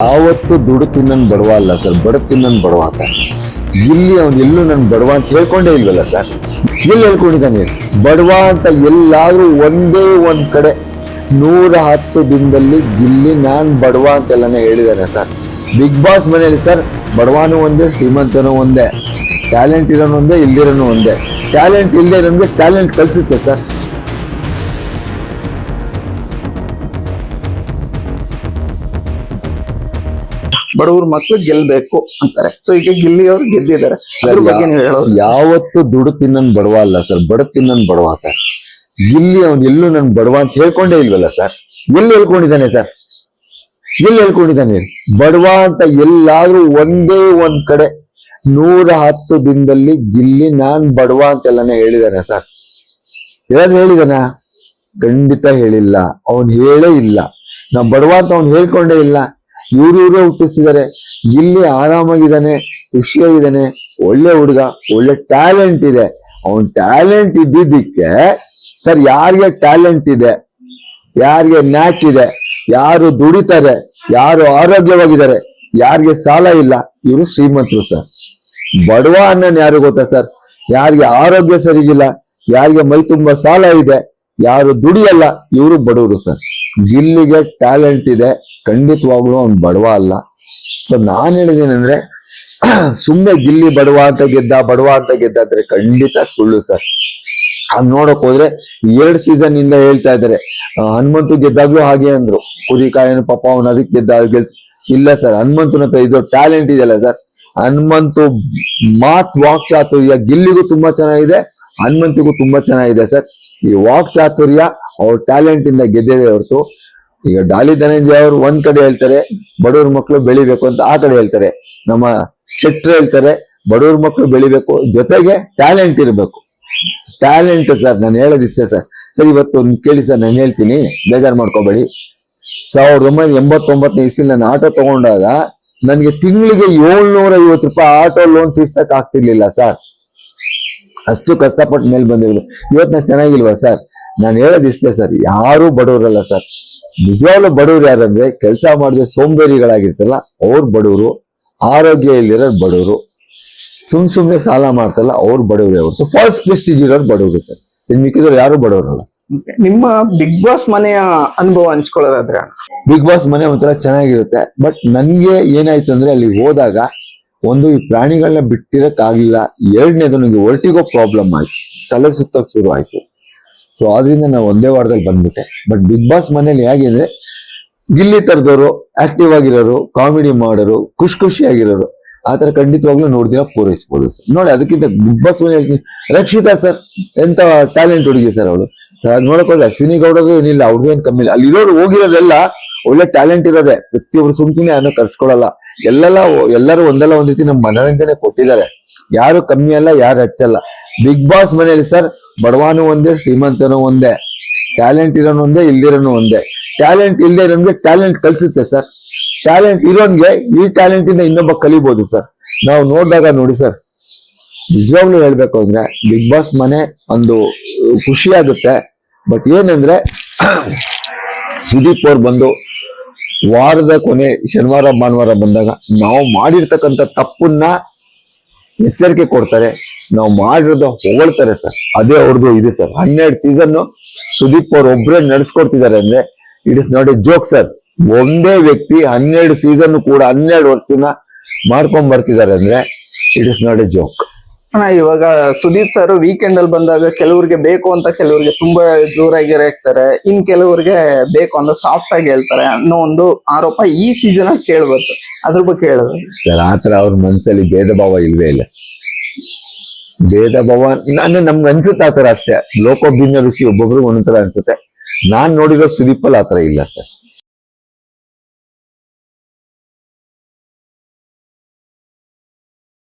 ಯಾವತ್ತು ದುಡ್ಡು ತಿನ್ನನ್ ಬಡವ ಅಲ್ಲ ಸರ್, ಬಡ ತಿನ್ನನ್ ಬಡವ ಸರ್. ಇಲ್ಲಿ ಅವ್ನು ಎಲ್ಲೂ ನನ್ ಬಡವ ಅಂತ ಹೇಳ್ಕೊಂಡೇ ಇಲ್ವಲ್ಲ ಸರ್. ಎಲ್ಲಿ ಹೇಳ್ಕೊಂಡಿದ್ದಾನೆ ಬಡವ ಅಂತ? ಎಲ್ಲಾದ್ರೂ ಒಂದೇ ಒಂದ್ ಕಡೆ 110 ದಿನದಲ್ಲಿ ಗಿಲ್ಲಿ ನಾನ್ ಬಡವ ಅಂತೆಲ್ಲಾನೆ ಹೇಳಿದಾನೆ ಸರ್. ಬಿಗ್ ಬಾಸ್ ಮನೆಯಲ್ಲಿ ಸರ್ ಬಡವಾನು ಒಂದೇ, ಶ್ರೀಮಂತನೂ ಒಂದೇ, ಟ್ಯಾಲೆಂಟ್ ಇರೋನು ಒಂದೇ, ಇಲ್ದಿರೋನು ಒಂದೇ. ಟ್ಯಾಲೆಂಟ್ ಇಲ್ಲದೆ ಇರೋನ್ಗೆ ಟ್ಯಾಲೆಂಟ್ ಕಲ್ಸುತ್ತೆ ಸರ್. ಬಡವ್ರ ಮಕ್ಳು ಗೆಲ್ಬೇಕು ಅಂತಾರೆ. ಸೊ ಈಗ ಗಿಲ್ಲಿ ಅವ್ರು ಗೆದ್ದಿದ್ದಾರೆ, ಅದ್ರ ಬಗ್ಗೆ ನೀವು ಹೇಳೋದು? ಯಾವತ್ತು ದುಡ್ಡು ತಿನ್ನನ್ ಬಡವ ಅಲ್ಲ ಸರ್, ಬಡ ತಿನ್ನನ್ ಬಡವ ಸರ್. ಗಿಲ್ಲಿ ಅವ್ನು ಎಲ್ಲೂ ನನ್ ಬಡವ ಅಂತ ಹೇಳ್ಕೊಂಡೇ ಇಲ್ವಲ್ಲ ಸರ್. ಎಲ್ಲಿ ಹೇಳ್ಕೊಂಡಿದ್ದಾನೆ ಸರ್? ಎಲ್ಲಿ ಹೇಳ್ಕೊಂಡಿದ್ದಾನೆ ಬಡವ ಅಂತ? ಎಲ್ಲಾದ್ರೂ ಒಂದೇ ಒಂದ್ ಕಡೆ 110 ದಿನದಲ್ಲಿ ಗಿಲ್ಲಿ ನಾನ್ ಬಡವ ಅಂತೆಲ್ಲಾನೆ ಹೇಳಿದಾನೆ ಸರ್. ಏನಾದ್ರು ಹೇಳಿದಾನ? ಖಂಡಿತ ಹೇಳಿಲ್ಲ. ಅವನ್ ಹೇಳೇ ಇಲ್ಲ. ನಾ ಬಡವ ಅಂತ ಅವ್ನು ಹೇಳ್ಕೊಂಡೇ ಇಲ್ಲ. ಇವ್ರೇ ಹುಟ್ಟಿಸಿದ್ದಾರೆ. ಗಿಲ್ಲಿ ಆರಾಮಾಗಿದ್ದಾನೆ, ಖುಷಿಯಾಗಿದ್ದಾನೆ, ಒಳ್ಳೆ ಹುಡುಗ, ಒಳ್ಳೆ ಟ್ಯಾಲೆಂಟ್ ಇದೆ. ಅವನ್ ಟ್ಯಾಲೆಂಟ್ ಇದ್ದಿದ್ದಕ್ಕೆ ಸರ್, ಯಾರಿಗೆ ಟ್ಯಾಲೆಂಟ್ ಇದೆ, ಯಾರಿಗೆ ನ್ಯಾಕ್ ಇದೆ, ಯಾರು ದುಡಿತಾರೆ, ಯಾರು ಆರೋಗ್ಯವಾಗಿದ್ದಾರೆ, ಯಾರಿಗೆ ಸಾಲ ಇಲ್ಲ, ಇವರು ಶ್ರೀಮಂತರು ಸರ್. ಬಡವ ಅನ್ನೋನ್ ಯಾರು ಗೊತ್ತಾ ಸರ್? ಯಾರಿಗೆ ಆರೋಗ್ಯ ಸರಿಗಿಲ್ಲ, ಯಾರಿಗೆ ಮೈ ತುಂಬಾ ಸಾಲ ಇದೆ, ಯಾರು ದುಡಿಯಲ್ಲ, ಇವರು ಬಡವರು ಸರ್. ಗಿಲ್ಲಿಗೆ ಟ್ಯಾಲೆಂಟ್ ಇದೆ, ಖಂಡಿತವಾಗ್ಲೂ ಅವ್ನು ಬಡವ ಅಲ್ಲ. ಸೊ ನಾನ್ ಹೇಳಿದೇನಂದ್ರೆ ಸುಮ್ಮನೆ ಗಿಲ್ಲಿ ಬಡವ ಅಂತ ಗೆದ್ದ ಅಂದ್ರೆ ಖಂಡಿತ ಸುಳ್ಳು ಸರ್. ಅದ್ ನೋಡಕ್ ಹೋದ್ರೆ 2 ಸೀಸನ್ ಇಂದ ಹೇಳ್ತಾ ಇದಾರೆ, ಹನುಮಂತು ಗೆದ್ದಾಗ್ಲೂ ಹಾಗೆ ಅಂದ್ರು, ಕುದಿಕಾಯನು ಪಾಪ ಅವ್ನು ಅದಕ್ಕೆ ಗೆಲ್ಸ್. ಇಲ್ಲ ಸರ್, ಹನುಮಂತನ ಹತ್ರ ಇದು ಟ್ಯಾಲೆಂಟ್ ಇದೆಯಲ್ಲ ಸರ್. ಹನುಮಂತು ವಾಕ್ ಚಾತುರ್ಯ ಗಿಲ್ಲಿಗೂ ತುಂಬಾ ಚೆನ್ನಾಗಿದೆ, ಹನುಮಂತಿಗೂ ತುಂಬಾ ಚೆನ್ನಾಗಿದೆ ಸರ್. ಈ ವಾಕ್ ಚಾತುರ್ಯ ಅವ್ರ ಟ್ಯಾಲೆಂಟ್ ಇಂದ ಗೆದ್ದಿದೆ ಹೊರತು. ಈಗ ಡಾಲಿ ಧನಂಜಯ ಅವರು ಒಂದ್ ಕಡೆ ಹೇಳ್ತಾರೆ ಬಡವ್ರ ಮಕ್ಕಳು ಬೆಳಿಬೇಕು ಅಂತ, ಆ ಕಡೆ ಹೇಳ್ತಾರೆ ನಮ್ಮ ಶೆಟ್ರು ಹೇಳ್ತಾರೆ ಬಡವ್ರ ಮಕ್ಕಳು ಬೆಳಿಬೇಕು, ಜೊತೆಗೆ ಟ್ಯಾಲೆಂಟ್ ಇರಬೇಕು. ಟ್ಯಾಲೆಂಟ್ ಸರ್, ನಾನು ಹೇಳೋದಿಷ್ಟೇ ಸರ್. ಸರ್ ಇವತ್ತು ಕೇಳಿ ಸರ್, ನಾನು ಹೇಳ್ತೀನಿ, ಬೇಜಾರು ಮಾಡ್ಕೋಬೇಡಿ. 1989 ಇಸ್ವಿಲಿ ನಾನು ಆಟೋ ತಗೊಂಡಾಗ ನನ್ಗೆ ತಿಂಗಳಿಗೆ 750 ರೂಪಾಯಿ ಆಟೋ ಲೋನ್ ತೀರ್ಸಕ್ ಆಗ್ತಿರ್ಲಿಲ್ಲ ಸರ್. ಅಷ್ಟು ಕಷ್ಟಪಟ್ಟು ಮೇಲೆ ಬಂದಿದ್ರು. ಇವತ್ತು ನಾನು ಚೆನ್ನಾಗಿಲ್ವಾ ಸರ್? ನಾನು ಹೇಳೋದಿಷ್ಟೇ ಸರ್, ಯಾರು ಬಡವರಲ್ಲ ಸರ್. ನಿಜವಾಗ್ಲೂ ಬಡವ್ರು ಯಾರಂದ್ರೆ ಕೆಲಸ ಮಾಡಿದ್ರೆ ಸೋಂಬೇರಿಗಳಾಗಿರ್ತಲ್ಲ ಅವ್ರು ಬಡವರು, ಆರೋಗ್ಯ ಇಲ್ದಿರೋ ಬಡವರು, ಸುಮ್ನೆ ಸಾಲ ಮಾಡ್ತಲ್ಲ ಅವ್ರು ಬಡವ್ರೆ ಹೊರತು ಫಾಲ್ಸ್ ಪ್ರೆಸ್ಟೀಜ್ ಇರೋರು ಬಡವರು ಸರ್. ಇನ್ ಮಿಕ್ಕಿದ್ರು ಯಾರು ಬಡವರಲ್ಲ. ನಿಮ್ಮ ಬಿಗ್ ಬಾಸ್ ಮನೆಯ ಅನುಭವ ಹಂಚ್ಕೊಳ್ಳೋದಾದ್ರೆ? ಬಿಗ್ ಬಾಸ್ ಮನೆ ಒಂಥರ ಚೆನ್ನಾಗಿರುತ್ತೆ. ಬಟ್ ನನ್ಗೆ ಏನಾಯ್ತು ಅಂದ್ರೆ ಅಲ್ಲಿ ಹೋದಾಗ ಒಂದು ಈ ಪ್ರಾಣಿಗಳನ್ನ ಬಿಟ್ಟಿರಕ್ ಆಗ್ಲಿಲ್ಲ. ಎರಡನೇದು ನನಗೆ ವರ್ಟಿಗೋ ಪ್ರಾಬ್ಲಮ್ ಆಯ್ತು, ತಲೆ ಸುತ್ತಕ್ ಶುರು ಆಯ್ತು. ಸೊ ಆದ್ರಿಂದ ನಾವು ಒಂದೇ ವಾರದಲ್ಲಿ ಬಂದ್ಬಿಟ್ಟೆ. ಬಟ್ ಬಿಗ್ ಬಾಸ್ ಮನೇಲಿ ಹೇಗಿದೆ, ಗಿಲ್ಲಿ ತರದವರು, ಆಕ್ಟಿವ್ ಆಗಿರೋರು, ಕಾಮಿಡಿ ಮಾಡೋರು, ಖುಷಿಯಾಗಿರೋರು, ಆತರ ಖಂಡಿತವಾಗ್ಲೂ ನೋಡ್ದಿನ ಪೂರೈಸ್ಬೋದು ಸರ್. ನೋಡಿ ಅದಕ್ಕಿಂತ ಬಿಗ್ ಬಾಸ್ ಮನೆ ಹೇಳ್ತೀನಿ, ರಕ್ಷಿತಾ ಸರ್ ಎಂತ ಟ್ಯಾಲೆಂಟ್ ಹುಡುಗಿ ಸರ್ ಅವಳು. ಸರ್ ನೋಡಕ್ ಹೋದ್ರೆ ಅಶ್ವಿನಿ ಗೌಡದು ಏನಿಲ್ಲ, ಅವ್ರದ್ದು ಏನ್ ಕಮ್ಮಿ ಇಲ್ಲ. ಅಲ್ಲಿ ಇರೋರು ಹೋಗಿರೋದೆಲ್ಲ ಒಳ್ಳೆ ಟ್ಯಾಲೆಂಟ್ ಇರೋದೆ. ಪ್ರತಿಯೊಬ್ರು ಸುಮ್ನೆ ಅನ್ನೋ ಕರ್ಸ್ಕೊಳಲ್ಲ. ಎಲ್ಲರೂ ಒಂದಲ್ಲ ಒಂದ್ ರೀತಿ ನಮ್ ಮನೋರಂಜನೆ ಕೊಟ್ಟಿದ್ದಾರೆ. ಯಾರು ಕಮ್ಮಿ ಅಲ್ಲ, ಯಾರು ಹೆಚ್ಚಲ್ಲ. ಬಿಗ್ ಬಾಸ್ ಮನೆಯಲ್ಲಿ ಸರ್ ಬಡವಾನು ಒಂದೇ, ಶ್ರೀಮಂತನೂ ಒಂದೇ, ಟ್ಯಾಲೆಂಟ್ ಇರೋನು ಒಂದೇ, ಇಲ್ದಿರೋನು ಒಂದೇ. ಟ್ಯಾಲೆಂಟ್ ಇಲ್ಲದೆ ಇರೋನ್ಗೆ ಟ್ಯಾಲೆಂಟ್ ಕಲ್ಸುತ್ತೆ ಸರ್. ಟ್ಯಾಲೆಂಟ್ ಇರೋನ್ಗೆ ಈ ಟ್ಯಾಲೆಂಟ್ ಇಂದ ಇನ್ನೊಬ್ಬ ಕಲಿಬಹುದು ಸರ್. ನಾವು ನೋಡಿದಾಗ ನೋಡಿ ಸರ್, ನಿಜವಾಗ್ಲೂ ಹೇಳ್ಬೇಕು ಅಂದ್ರೆ ಬಿಗ್ ಬಾಸ್ ಮನೆ ಒಂದು ಖುಷಿ ಆಗುತ್ತೆ. ಬಟ್ ಏನಂದ್ರೆ ಸುದೀಪ್ ಅವ್ರು ಬಂದು ವಾರದ ಕೊನೆ ಶನಿವಾರ ಭಾನುವಾರ ಬಂದಾಗ ನಾವು ಮಾಡಿರ್ತಕ್ಕಂಥ ತಪ್ಪನ್ನ ಎಚ್ಚರಿಕೆ ಕೊಡ್ತಾರೆ, ನಾವು ಮಾಡಿರೋದು ಹೊಗಳ್ತಾರೆ ಸರ್. ಅದೇ ಅವ್ರದ್ದು ಇದೆ ಸರ್. 12 ಸೀಸನ್ ಸುದೀಪ್ ಅವ್ರು ಒಬ್ರೇ ನಡೆಸ್ಕೊಡ್ತಿದ್ದಾರೆ ಅಂದ್ರೆ it is not A joke sir. ಒಂದೇ ವ್ಯಕ್ತಿ 12 ಸೀಸನ್ ಕೂಡ 12 ವರ್ಷದಿಂದ ಮಾಡ್ಕೊಂಡ್ ಬರ್ತಿದ್ದಾರೆ ಅಂದ್ರೆ it is not A joke. ಇವಾಗ ಸುದೀಪ್ ಸರ್ ವೀಕೆಂಡ್ ಅಲ್ಲಿ ಬಂದಾಗ ಕೆಲವ್ರಿಗೆ ಬೇಕು ಅಂತ, ಕೆಲವ್ರಿಗೆ ತುಂಬಾ ಜೋರಾಗಿ ರೇಗ್ತಾರೆ, ಇನ್ ಕೆಲವ್ರಿಗೆ ಬೇಕು ಅಂತ ಸಾಫ್ಟ್ ಆಗಿ ಹೇಳ್ತಾರೆ ಅನ್ನೋ ಒಂದು ಆರೋಪ ಈ ಸೀಸನ್ ಅಲ್ಲಿ ಕೇಳ್ಬಾರ್ದು. ಅದ್ರ ಬಗ್ಗೆ ಹೇಳೋದು ಸರ್, ಆತರ ಅವ್ರ ಮನ್ಸಲ್ಲಿ ಭೇದ ಭಾವ ಇಲ್ವೇ ಇಲ್ಲ. ಭೇದ ಭಾವ ನಮ್ಗೆ ಅನ್ಸುತ್ತೆ ಆತರ ಅಷ್ಟೇ. ಲೋಕೋಭಿನ್ನ ರುಚಿ ಒಬ್ಬೊಬ್ರಿಗೆ ಒಂದೊಂದರ ಅನ್ಸುತ್ತೆ. ನಾನ್ ನೋಡಿರೋ ಸುದೀಪ್ ಅಲ್ಲಿ ಆತರ ಇಲ್ಲ ಸರ್.